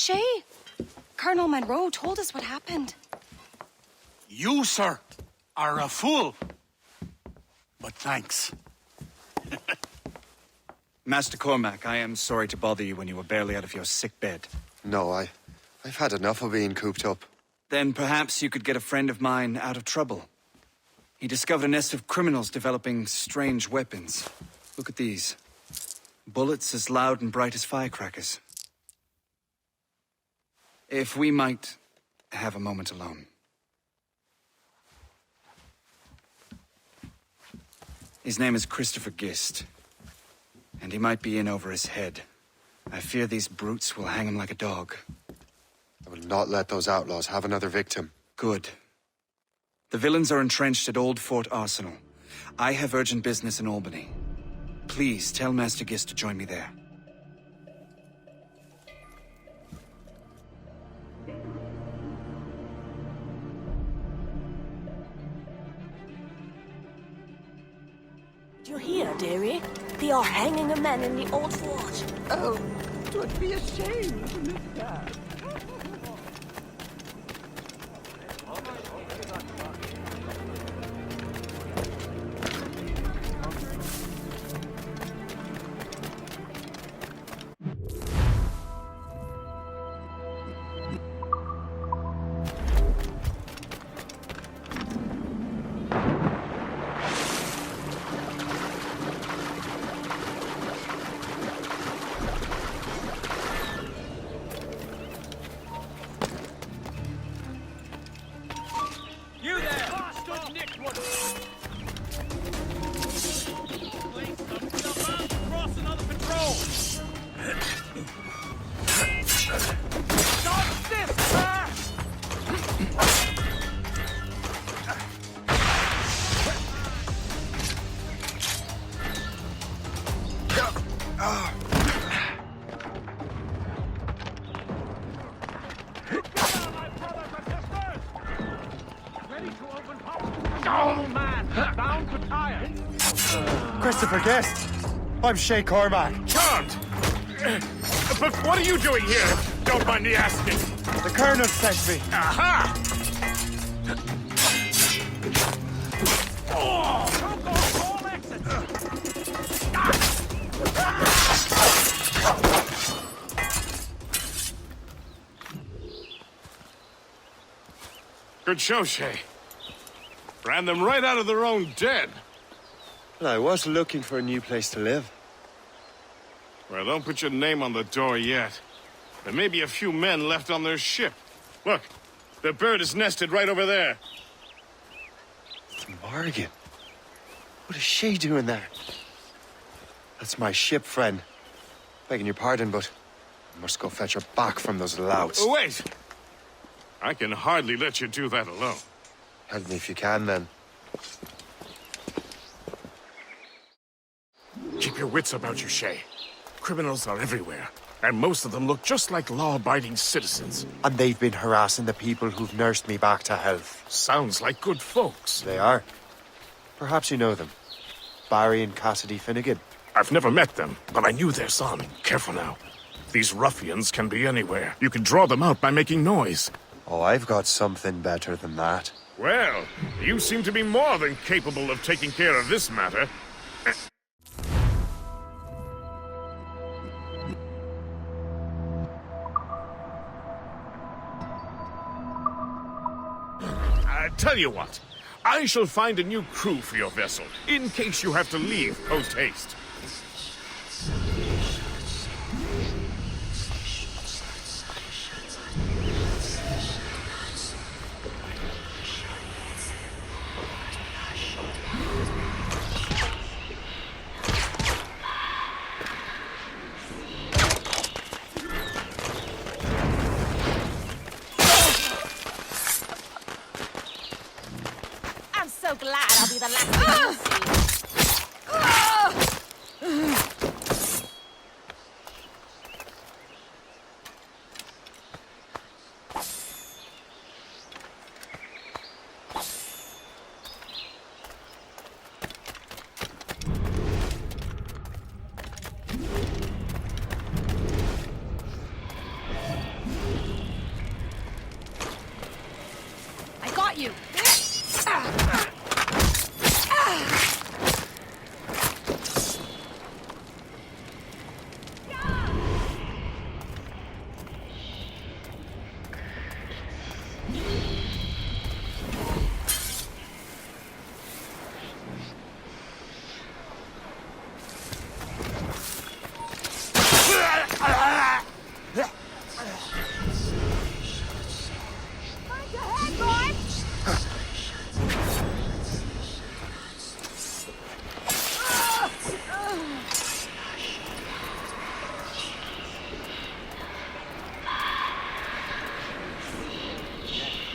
Shay, Colonel Monroe told us what happened. You, sir, are a fool. But thanks. Master Cormac, I am sorry to bother you when you were barely out of your sick bed. No, I've had enough of being cooped up. Then perhaps you could get a friend of mine out of trouble. He discovered a nest of criminals developing strange weapons. Look at these. Bullets as loud and bright as firecrackers. If we might have a moment alone. His name is Christopher Gist. And he might be in over his head. I fear these brutes will hang him like a dog. I will not let those outlaws have another victim. Good. The villains are entrenched at Old Fort Arsenal. I have urgent business in Albany. Please tell Master Gist to join me there. Do you hear, dearie? They are hanging a man in the old fort. Oh, 'twould be a shame to miss that. You there! Bastard Nick one! Cross another patrol! Stop this, sir! Bound for tire! Christopher Guest! I'm Shay Cormac. Charmed! But what are you doing here? Don't mind me asking. The Colonel sent me. Aha! All Good show, Shay. Ran them right out of their own den. Well, I was looking for a new place to live. Well, don't put your name on the door yet. There may be a few men left on their ship. Look, the bird is nested right over there. Morgan. What is Shay doing there? That's my ship, friend. Begging your pardon, but I must go fetch her back from those louts. Oh, wait! I can hardly let you do that alone. Help me if you can, then. Keep your wits about you, Shay. Criminals are everywhere, and most of them look just like law-abiding citizens. And they've been harassing the people who've nursed me back to health. Sounds like good folks. They are. Perhaps you know them. Barry and Cassidy Finnegan. I've never met them, but I knew their son. Careful now. These ruffians can be anywhere. You can draw them out by making noise. Oh, I've got something better than that. Well, you seem to be more than capable of taking care of this matter. Tell you what, I shall find a new crew for your vessel, in case you have to leave post-haste. I'm so glad I'll be the last thing you see. got you.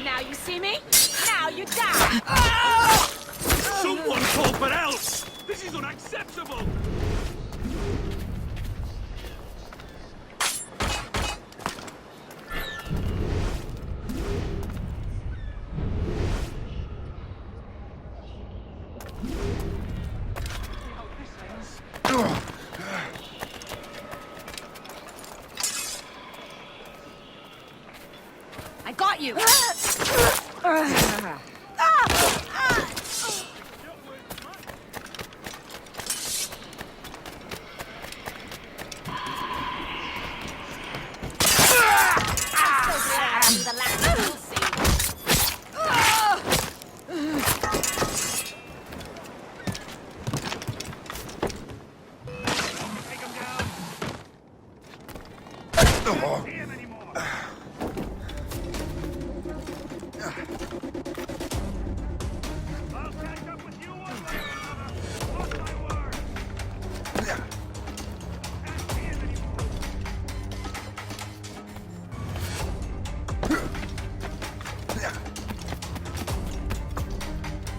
Now you see me? Now you die! Someone call for help! This is unacceptable! I got you. I'm the last one you'll see. Take him down! Can't see him anymore! I'll catch up with you one way or another! What's my word? Can't see him anymore!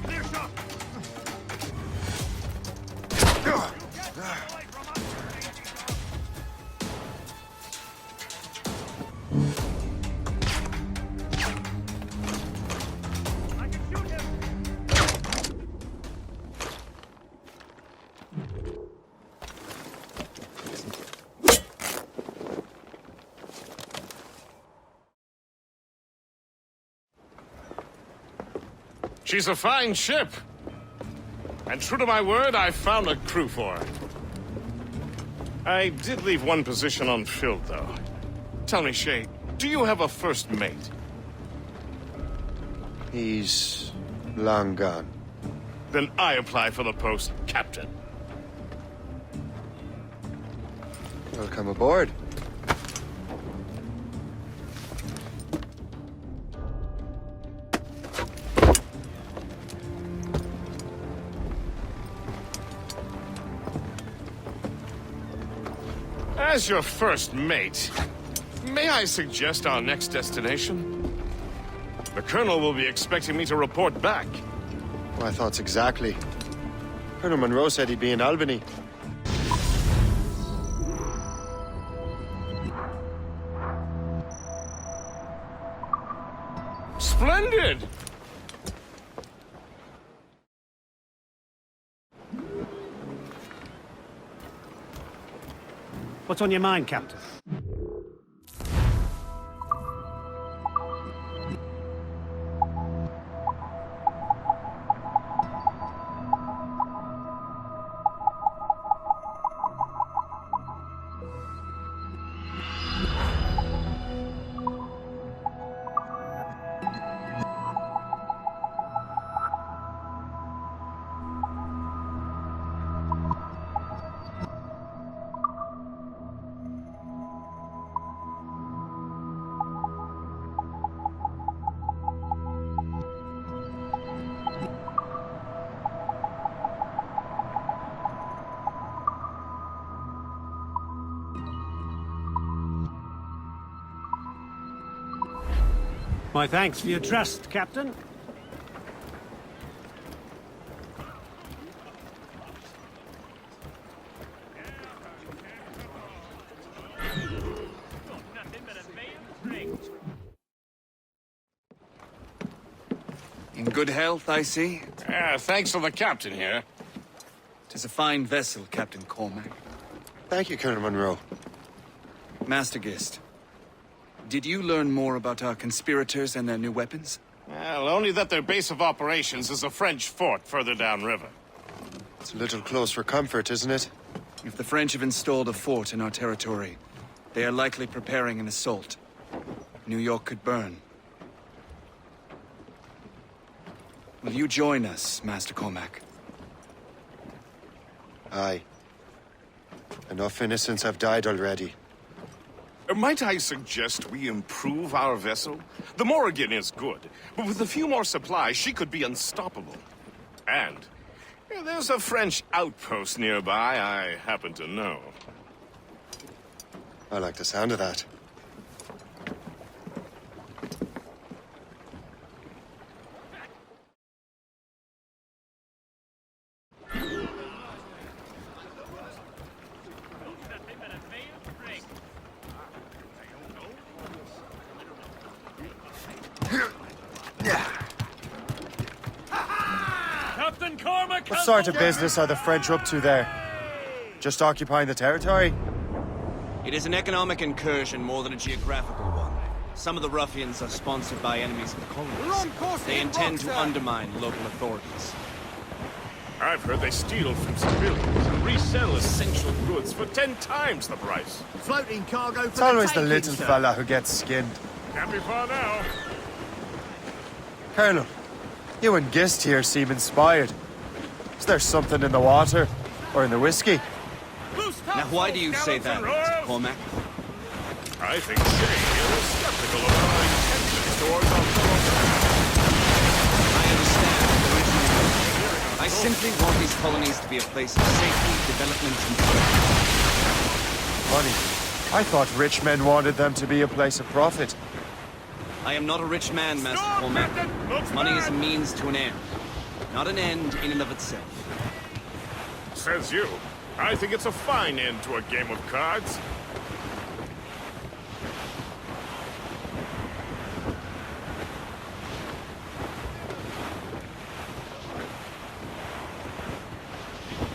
Clear shot! Away from us, lazy dog! I can shoot him! She's a fine ship. And true to my word, I found a crew for her. I did leave one position unfilled, though. Tell me, Shay, do you have a first mate? He's long gone. Then I apply for the post, Captain. Welcome aboard. As your first mate, may I suggest our next destination? The Colonel will be expecting me to report back. My thoughts exactly. Colonel Monroe said he'd be in Albany. Splendid! What's on your mind, Captain? My thanks for your trust, Captain. In good health, I see. Thanks to the captain here. 'Tis a fine vessel, Captain Cormac. Thank you, Colonel Monroe. Master Gist, did you learn more about our conspirators and their new weapons? Well, only that their base of operations is a French fort further downriver. It's a little close for comfort, isn't it? If the French have installed a fort in our territory, they are likely preparing an assault. New York could burn. Will you join us, Master Cormac? Aye. Enough innocents have died already. Might I suggest we improve our vessel? The Morrigan is good, but with a few more supplies, she could be unstoppable. And there's a French outpost nearby I happen to know. I like the sound of that. Captain Cormac! What sort of business are the French up to there? Just occupying the territory? It is an economic incursion more than a geographical one. Some of the ruffians are sponsored by enemies of the colonies. They intend to undermine local authorities. I've heard they steal from civilians and resell essential goods for 10 times the price. Floating cargo for It's always the taking, little sir. fella who gets skinned. Can't be far now. Colonel, you and Gist here seem inspired. Is there something in the water? Or in the whiskey? Now why do you say that, Mr. Cormac? I think Shay here is skeptical of our intentions towards our fellow I understand originally. I simply want these colonies to be a place of safety, development, and freedom. Funny. I thought rich men wanted them to be a place of profit. I am not a rich man, Master Cormac. Money is a means to an end, not an end in and of itself. Says you. I think it's a fine end to a game of cards.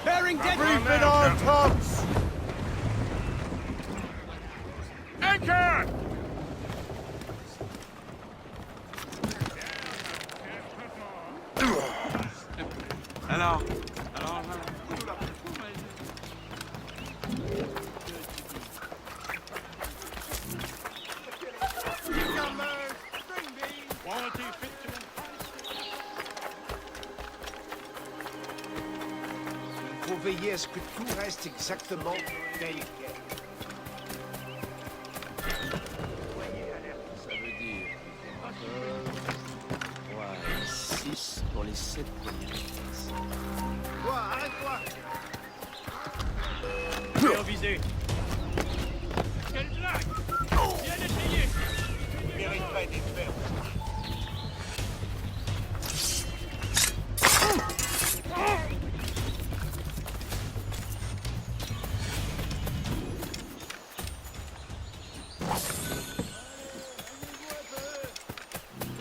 Bearing dead. Briefing on tops! Anchor! Faut veiller à ce que tout reste exactement tel quel. Ça veut dire... 6 pour les 7 premières pièces. Toi, arrête-toi! Bien visé. Quelle blague! Viens d'essayer! Il mérite pas d'être fait.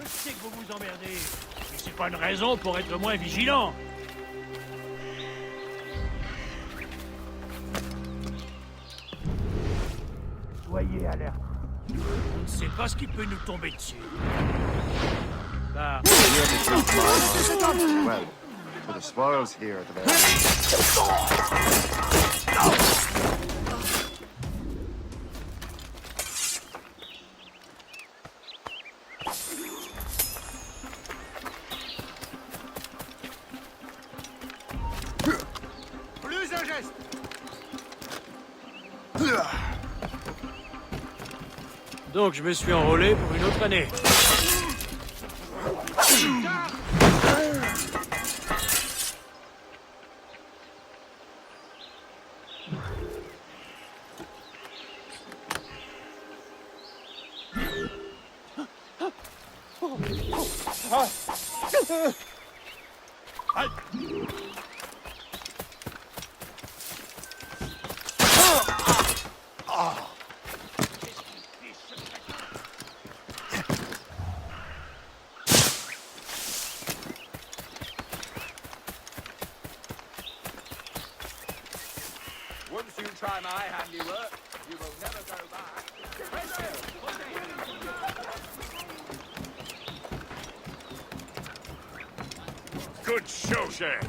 Je sais que vous vous emmerdez, mais c'est pas une raison pour être moins vigilant. Soyez alerte. On ne sait pas ce qui peut nous tomber dessus. Bah, Well, for the spoils here at the very Plus un geste! donc je me suis enrôlé pour une autre année. Once you try my handiwork, you will never go back. Good show, Shay.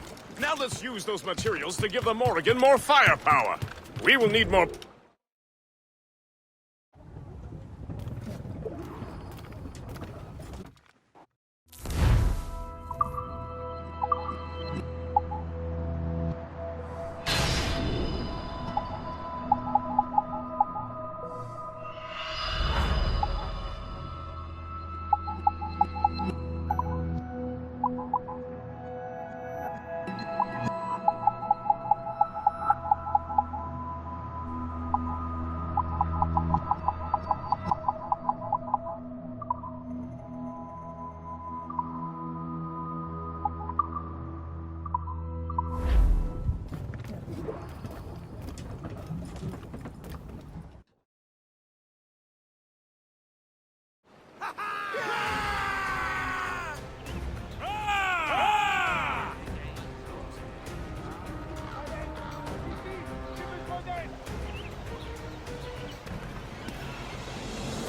Now let's use those materials to give the Morrigan more firepower. We will need more...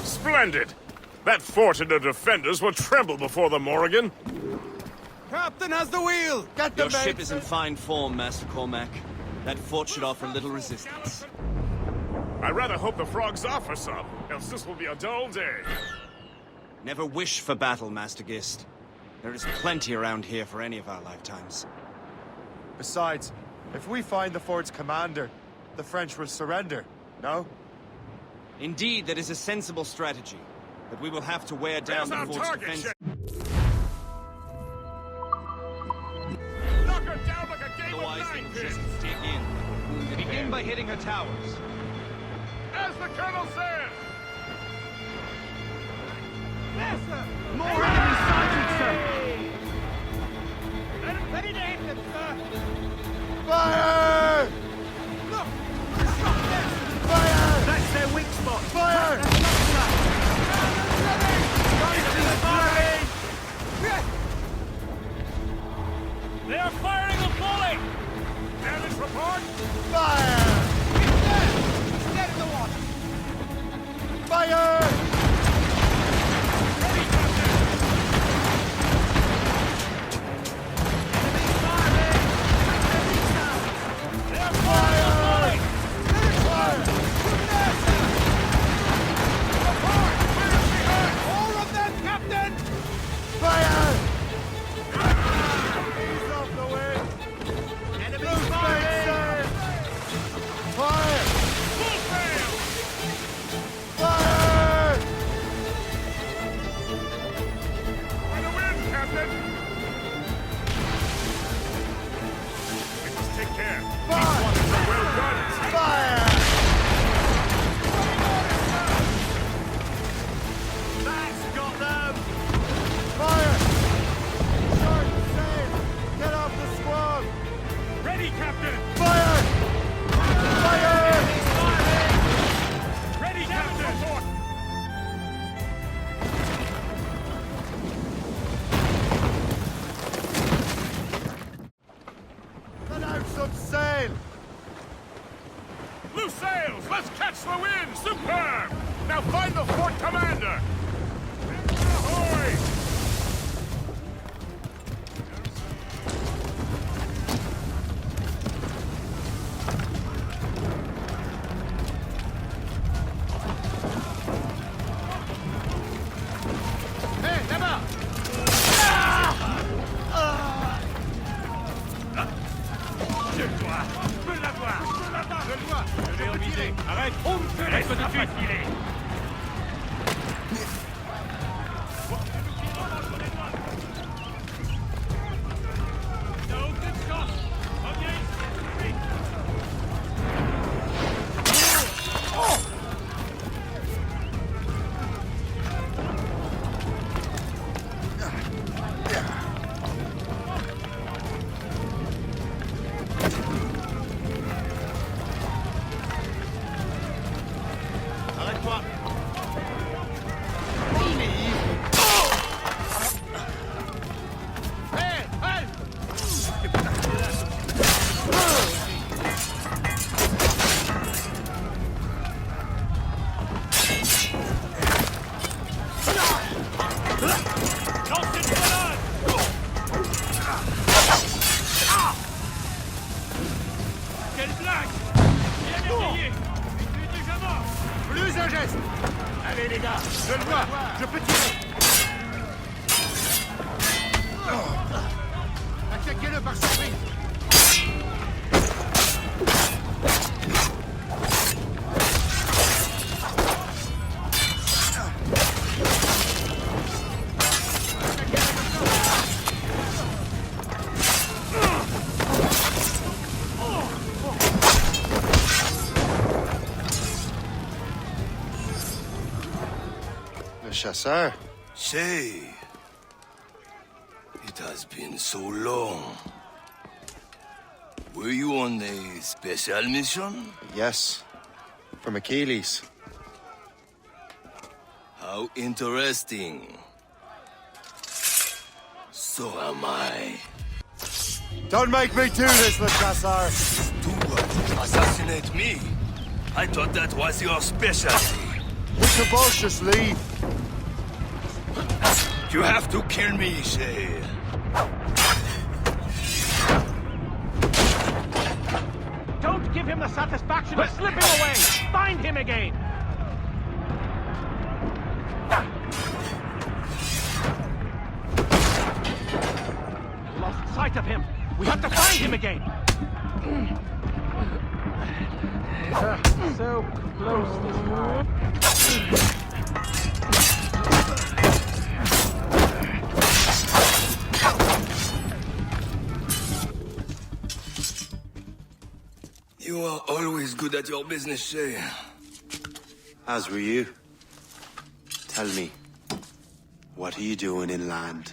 Splendid! That fort and the defenders will tremble before the Morrigan. Captain has the wheel! Get Your ship is in fine form, Master Cormac. That fort should offer little resistance. I rather hope the frogs offer some, else this will be a dull day. Never wish for battle, Master Gist. There is plenty around here for any of our lifetimes. Besides, if we find the fort's commander, the French will surrender, no? Indeed, that is a sensible strategy. But we will have to wear down There's the our fort's target, defense. Shay. Knock her down like a game of Otherwise, they will ninepins. just dig in. Begin by hitting her towers. As the Colonel says! More enemies sighted, sir! Ready to hit them, sir! Fire! Look! Fire! That's their weak spot! Fire! They are firing a volley! Damage report! Fire! Dead in the water! Fire! Ready, Captain! They are firing a volley! All of them, Captain! Fire! Ease off the way! Enemies firing! Fire! Full sail! Fire! For the win, Captain! We must take care. Each one is a well-guarded city. Fire! That's got them! Fire! Short sail! Get off the squad! Ready, Captain! Fire! Fire! Ready, Captain! Let out some sail! Loose sails! Let's catch the wind! Superb! Now find the fort commander! Ahoy! Hey, là-bas! Tire-toi! Je peux l'avoir! Je le vois! Je l'ai envisé! Arrête! On me fait laisse pas filer! No good shot! Okay! Arrête-toi! Attaquez-le par surprise! Le chasseur? Shay, it has been so long. Were you on a special mission? Yes. From Achilles. How interesting. So am I. Don't make me do this, Le Chasseur! Do what? Assassinate me? I thought that was your specialty. We could both just leave. You have to kill me, Shay. Don't give him the satisfaction of slipping away! Find him again! Lost sight of him! We have to find him again! So close this time. You are always good at your business, Shay. As were you. Tell me, what are you doing inland?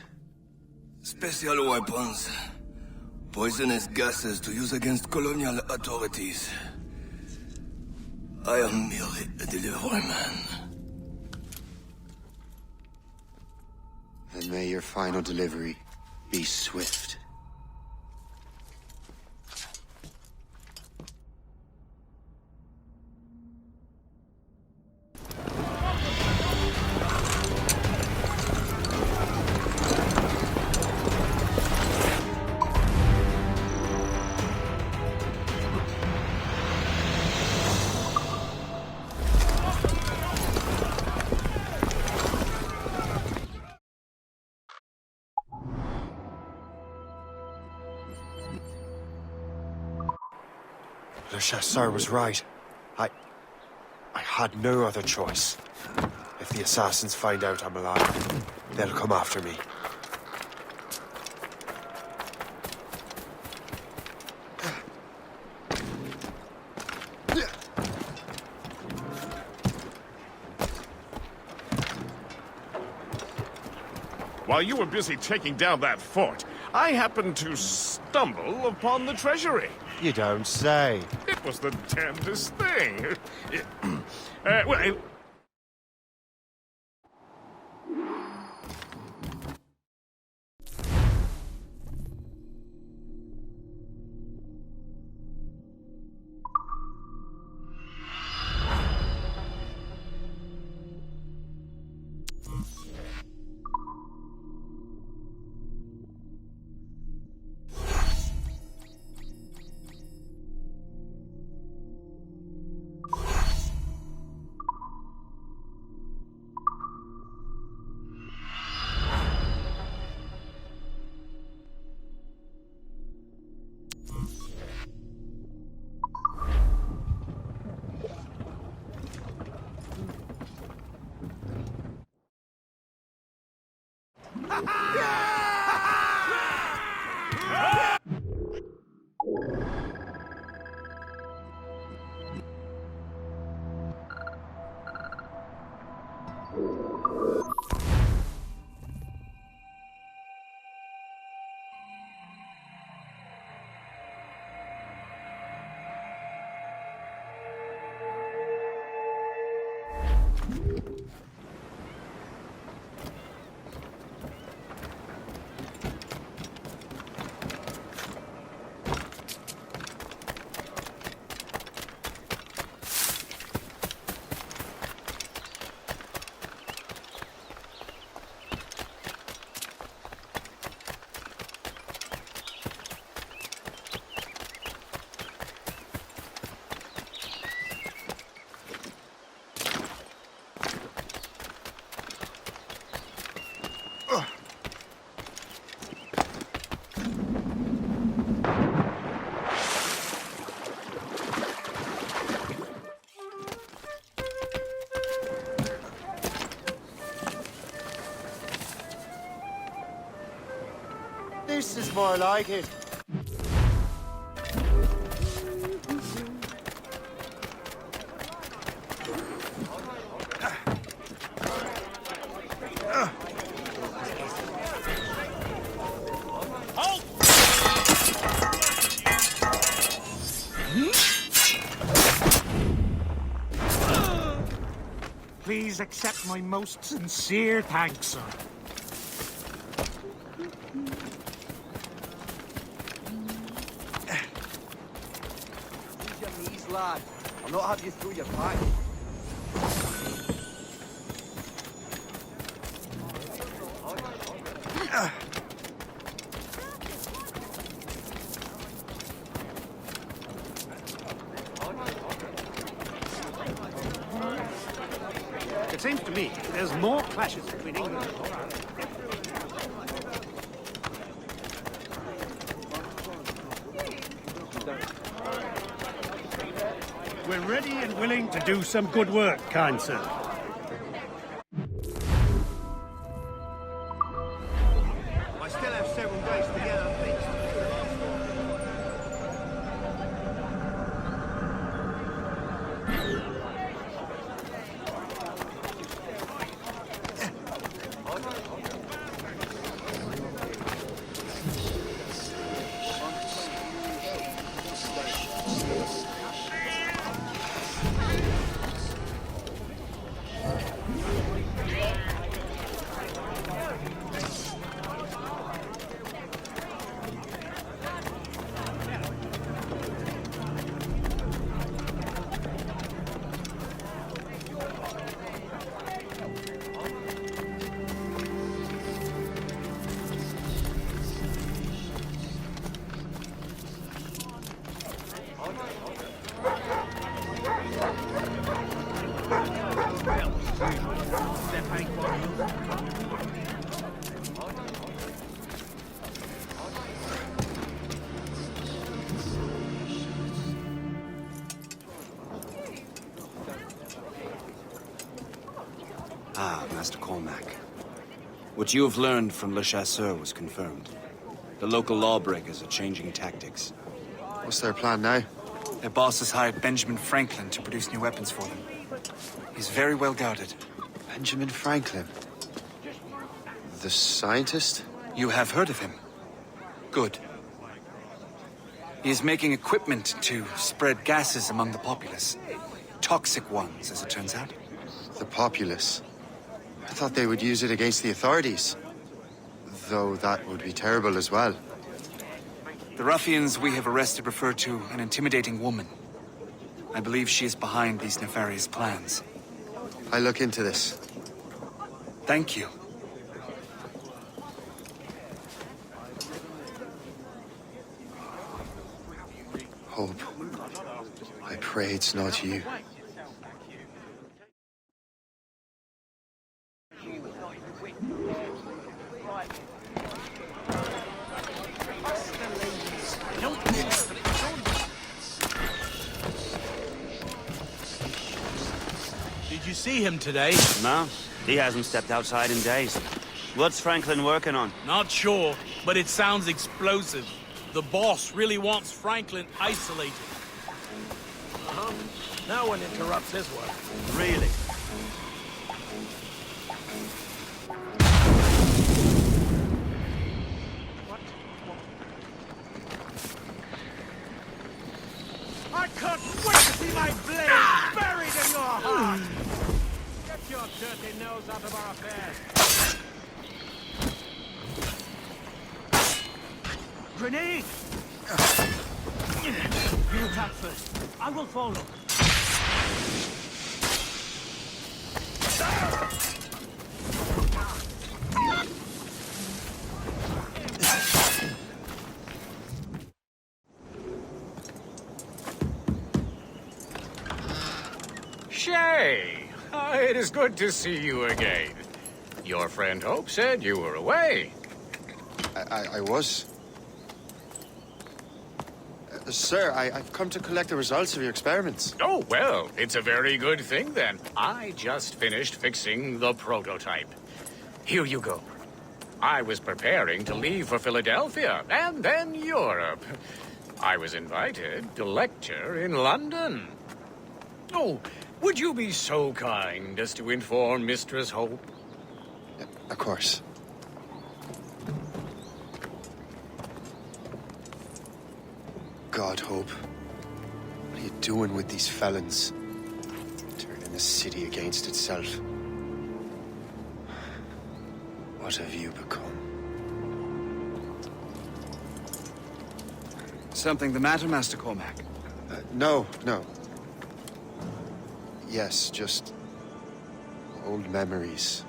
Special weapons. Poisonous gases to use against colonial authorities. I am merely a delivery man. And may your final delivery be swift. Le Chasseur was right. I had no other choice. If the assassins find out I'm alive, they'll come after me. While you were busy taking down that fort, I happened to stumble upon the treasury. You don't say. It was the damnedest thing. Well, This is more like it. Please accept my most sincere thanks, sir. Use your knees, lad. I'll not have you through your back. It seems to me there's more clashes between England and France. We're ready and willing to do some good work, kind sir. I still have several days to get up things. Ah, Master Cormac. What you have learned from Le Chasseur was confirmed. The local lawbreakers are changing tactics. What's their plan now? Their boss has hired Benjamin Franklin to produce new weapons for them. He's very well guarded. Benjamin Franklin? The scientist? You have heard of him? Good. He is making equipment to spread gases among the populace. Toxic ones, as it turns out. The populace? I thought they would use it against the authorities. Though that would be terrible as well. The ruffians we have arrested refer to an intimidating woman. I believe she is behind these nefarious plans. I'll look into this. Thank you. Hope. I pray it's not you. Did you see him today? No, he hasn't stepped outside in days. What's Franklin working on? Not sure, but it sounds explosive. The boss really wants Franklin isolated. No one interrupts his work. Really? I can't wait to see my blade buried in your heart! Get your dirty nose out of our affairs! Grenade! You attack first. I will follow. Shay! It is good to see you again. Your friend Hope said you were away. I was. Sir, I've come to collect the results of your experiments. Oh, well, it's a very good thing then. I just finished fixing the prototype. Here you go. I was preparing to leave for Philadelphia and then Europe. I was invited to lecture in London. Oh, would you be so kind as to inform Mistress Hope? Of course. God, Hope. What are you doing with these felons? Turning the city against itself. What have you become? Something the matter, Master Cormac? No. Yes, just old memories.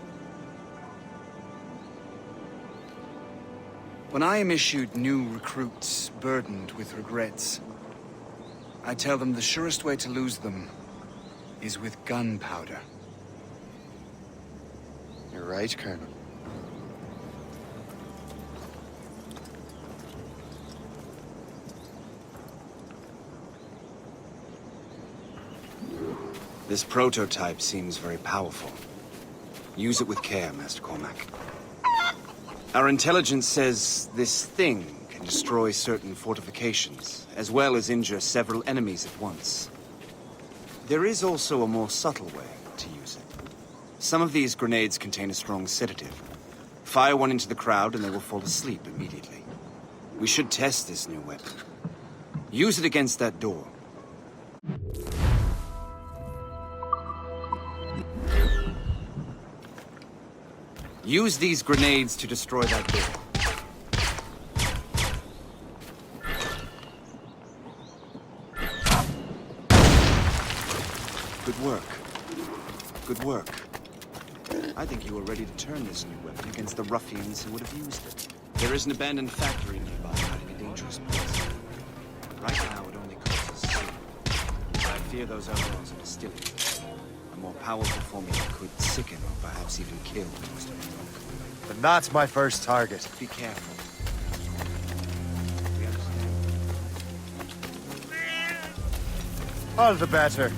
When I am issued new recruits burdened with regrets, I tell them the surest way to lose them is with gunpowder. You're right, Colonel. This prototype seems very powerful. Use it with care, Master Cormac. Our intelligence says this thing can destroy certain fortifications, as well as injure several enemies at once. There is also a more subtle way to use it. Some of these grenades contain a strong sedative. Fire one into the crowd and they will fall asleep immediately. We should test this new weapon. Use it against that door. Use these grenades to destroy that door. Good work. Good work. I think you are ready to turn this new weapon against the ruffians who would have used it. There is an abandoned factory nearby hiding a dangerous place. Right now, it only causes sin. I fear those other ones are distilling it. A more powerful formula could sicken or perhaps even kill most of them. But that's my first target. Be careful. All the better.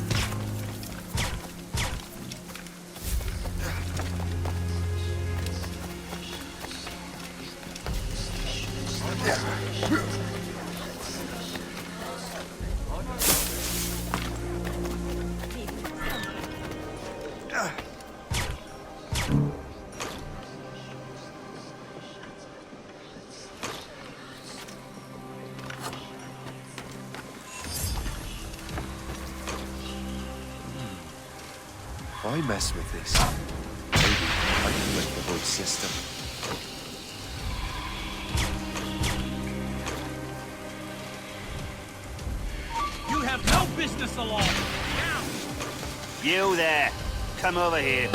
Why mess with this? Maybe I can break the whole system. You have no business along. Now. You there. Come over here.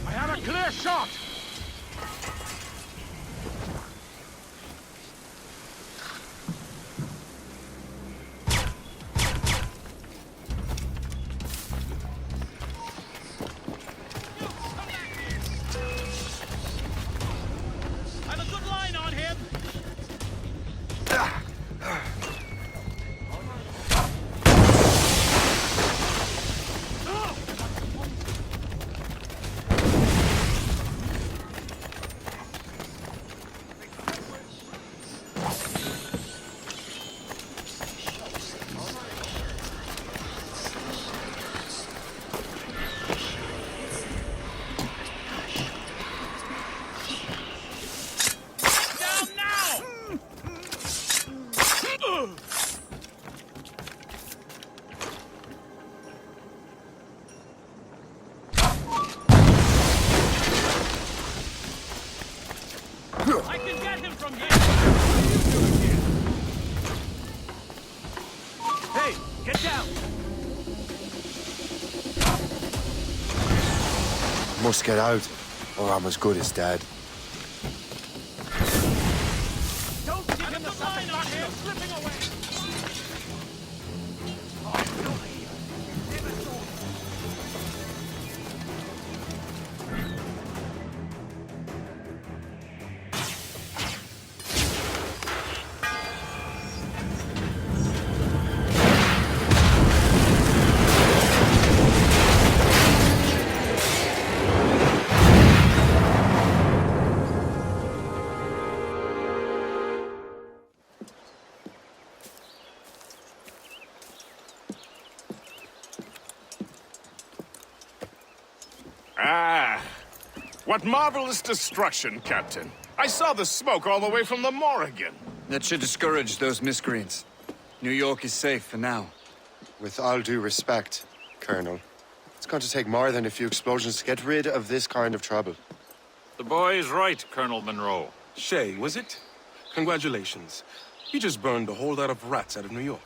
I have a clear shot! I've a good line on him. I can get him from here. Hey, get down! Must get out, or I'm as good as dead. Don't give him the line on him. Slipping away. Ah, what marvelous destruction, Captain. I saw the smoke all the way from the Morrigan. That should discourage those miscreants. New York is safe for now. With all due respect, Colonel, it's going to take more than a few explosions to get rid of this kind of trouble. The boy is right, Colonel Monroe. Shay, was it? Congratulations. You just burned a whole lot of rats out of New York.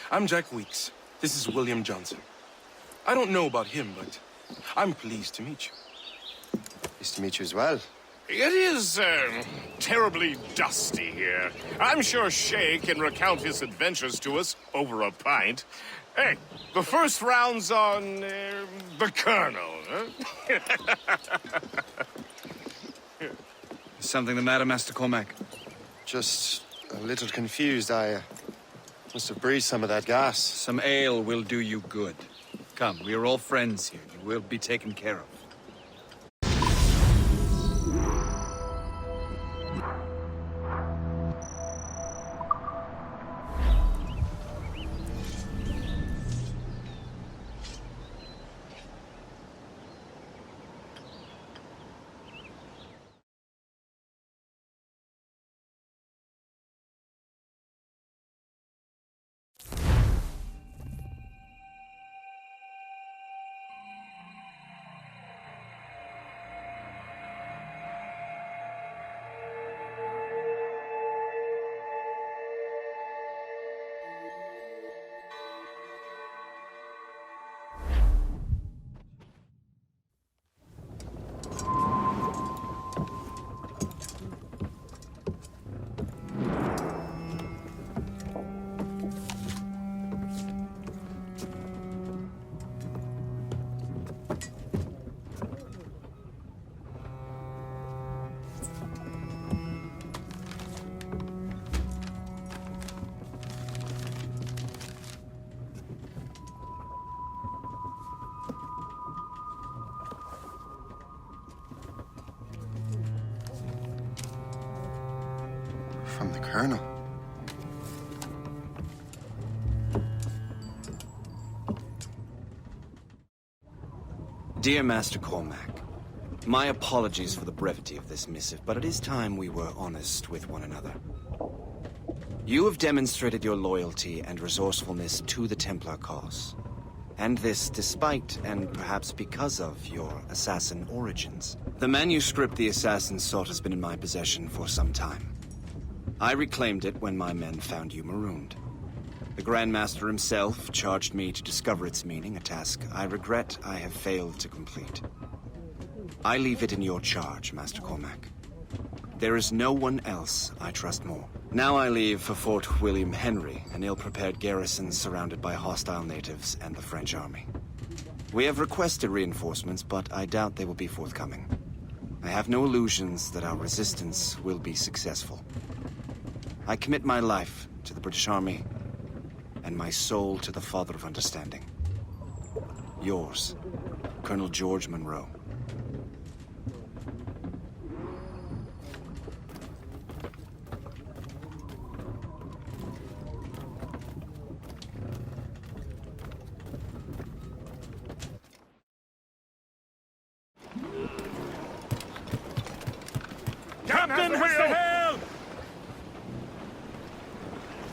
I'm Jack Weeks. This is William Johnson. I don't know about him, but I'm pleased to meet you. Pleased to meet you as well. It is, terribly dusty here. I'm sure Shay can recount his adventures to us over a pint. Hey, the first round's on, the Colonel, huh? Is something the matter, Master Cormac? Just a little confused. I must have breathed some of that gas. Some ale will do you good. Come, we are all friends here. You will be taken care of. From the Colonel. Dear Master Cormac, my apologies for the brevity of this missive, but it is time we were honest with one another. You have demonstrated your loyalty and resourcefulness to the Templar cause. And this despite, and perhaps because of, your assassin origins. The manuscript the assassin sought has been in my possession for some time. I reclaimed it when my men found you marooned. The Grand Master himself charged me to discover its meaning, a task I regret I have failed to complete. I leave it in your charge, Master Cormac. There is no one else I trust more. Now I leave for Fort William Henry, an ill-prepared garrison surrounded by hostile natives and the French army. We have requested reinforcements, but I doubt they will be forthcoming. I have no illusions that our resistance will be successful. I commit my life to the British Army, and my soul to the Father of Understanding. Yours, Colonel George Monroe. Captain, what's the hell?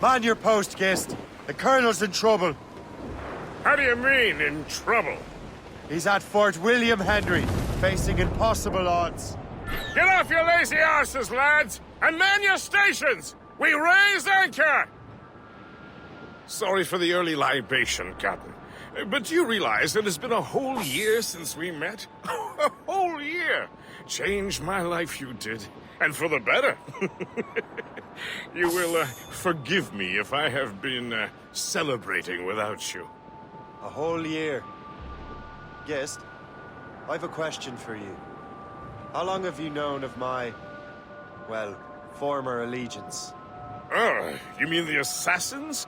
Man your post, guest. The Colonel's in trouble. How do you mean, in trouble? He's at Fort William Henry, facing impossible odds. Get off your lazy arses, lads, and man your stations! We raise anchor! Sorry for the early libation, Captain. But you realize that it's been a whole year since we met? A whole year! Changed my life, you did. And for the better. You will forgive me if I have been celebrating without you. A whole year. Guest, I've a question for you. How long have you known of my, well, former allegiance? Oh, you mean the assassins?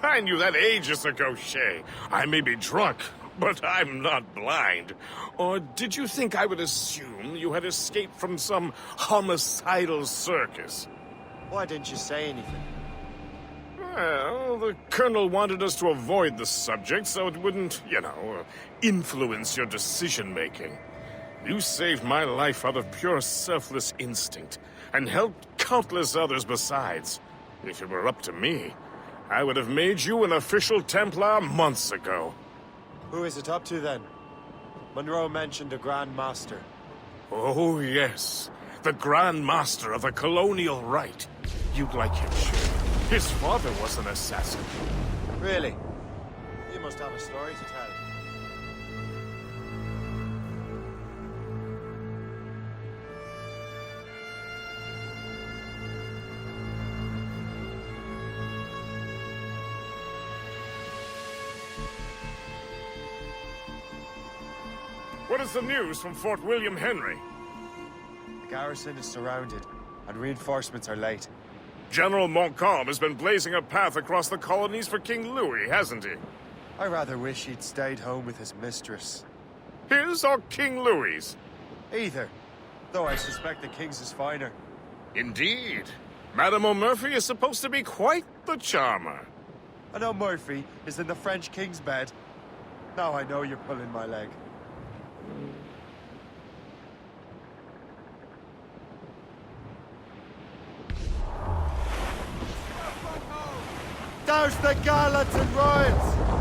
I knew that ages ago, Shay. I may be drunk, but I'm not blind. Or did you think I would assume you had escaped from some homicidal circus? Why didn't you say anything? Well, the Colonel wanted us to avoid the subject so it wouldn't, influence your decision-making. You saved my life out of pure selfless instinct, and helped countless others besides. If it were up to me, I would have made you an official Templar months ago. Who is it up to, then? Monroe mentioned a Grand Master. Oh, yes. The Grand Master of the Colonial Rite. You'd like him, Shay. His father was an assassin. Really? You must have a story to tell. What is the news from Fort William Henry? The garrison is surrounded, and reinforcements are late. General Montcalm has been blazing a path across the colonies for King Louis, hasn't he? I rather wish he'd stayed home with his mistress. His or King Louis's? Either. Though I suspect the king's is finer. Indeed. Madame O'Murphy is supposed to be quite the charmer. I know Murphy is in the French king's bed. Now I know you're pulling my leg. Douse the gallants and royals!